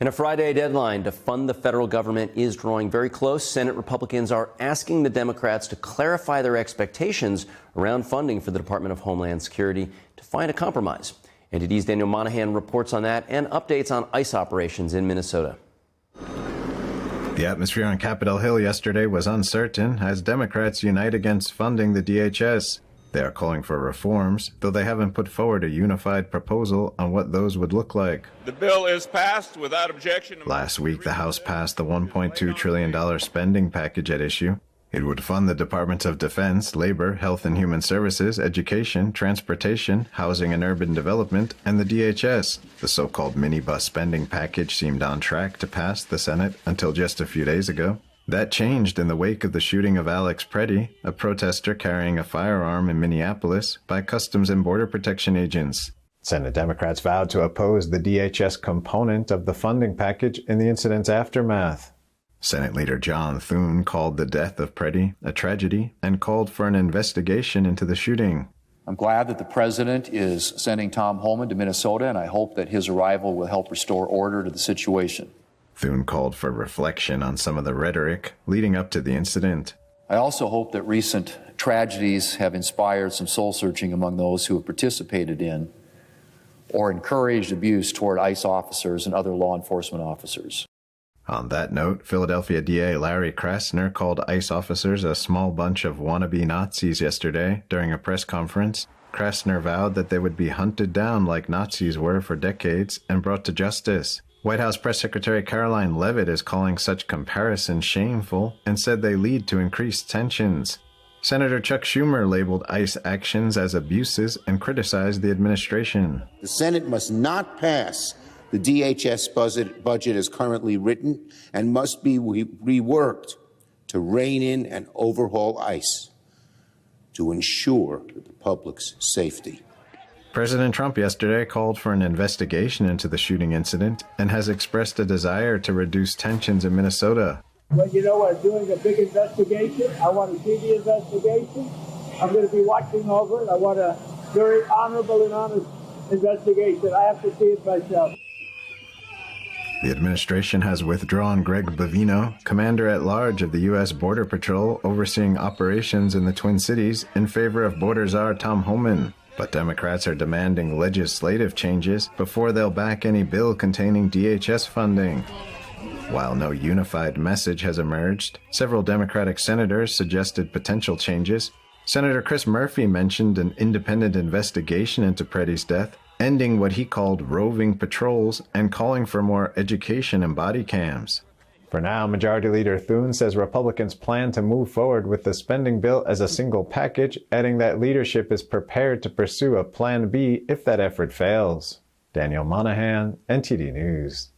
And a Friday deadline to fund the federal government is drawing very close. Senate Republicans are asking the Democrats to clarify their expectations around funding for the Department of Homeland Security to find a compromise. NTD's Daniel Monahan reports on that and updates on ICE operations in Minnesota. The atmosphere on Capitol Hill yesterday was uncertain as Democrats unite against funding the DHS. They are calling for reforms, though they haven't put forward a unified proposal on what those would look like. The bill is passed without objection. Last week, the House passed the $1.2 trillion spending package at issue. It would fund the Departments of Defense, Labor, Health and Human Services, Education, Transportation, Housing and Urban Development, and the DHS. The so-called minibus spending package seemed on track to pass the Senate until just a few days ago. That changed in the wake of the shooting of Alex Pretti, a protester carrying a firearm in Minneapolis, by Customs and Border Protection agents. Senate Democrats vowed to oppose the DHS component of the funding package in the incident's aftermath. Senate Leader John Thune called the death of Pretti a tragedy and called for an investigation into the shooting. I'm glad that the president is sending Tom Homan to Minnesota, and I hope that his arrival will help restore order to the situation. Thune called for reflection on some of the rhetoric leading up to the incident. I also hope that recent tragedies have inspired some soul-searching among those who have participated in or encouraged abuse toward ICE officers and other law enforcement officers. On that note, Philadelphia DA Larry Krasner called ICE officers a small bunch of wannabe Nazis yesterday during a press conference. Krasner vowed that they would be hunted down like Nazis were for decades and brought to justice. White House Press Secretary Caroline Leavitt is calling such comparisons shameful and said they lead to increased tensions. Senator Chuck Schumer labeled ICE actions as abuses and criticized the administration. The Senate must not pass the DHS budget as currently written and must be reworked to rein in and overhaul ICE to ensure the public's safety. President Trump yesterday called for an investigation into the shooting incident and has expressed a desire to reduce tensions in Minnesota. Well, you know, we're doing a big investigation. I want to see the investigation. I'm going to be watching over it. I want a very honorable and honest investigation. I have to see it myself. The administration has withdrawn Greg Bovino, Commander-at-Large of the U.S. Border Patrol overseeing operations in the Twin Cities, in favor of Border Czar Tom Homan. But Democrats are demanding legislative changes before they'll back any bill containing DHS funding. While no unified message has emerged, several Democratic senators suggested potential changes. Senator Chris Murphy mentioned an independent investigation into Pretti's death, ending what he called roving patrols and calling for more education and body cams. For now, Majority Leader Thune says Republicans plan to move forward with the spending bill as a single package, adding that leadership is prepared to pursue a Plan B if that effort fails. Daniel Monahan, NTD News.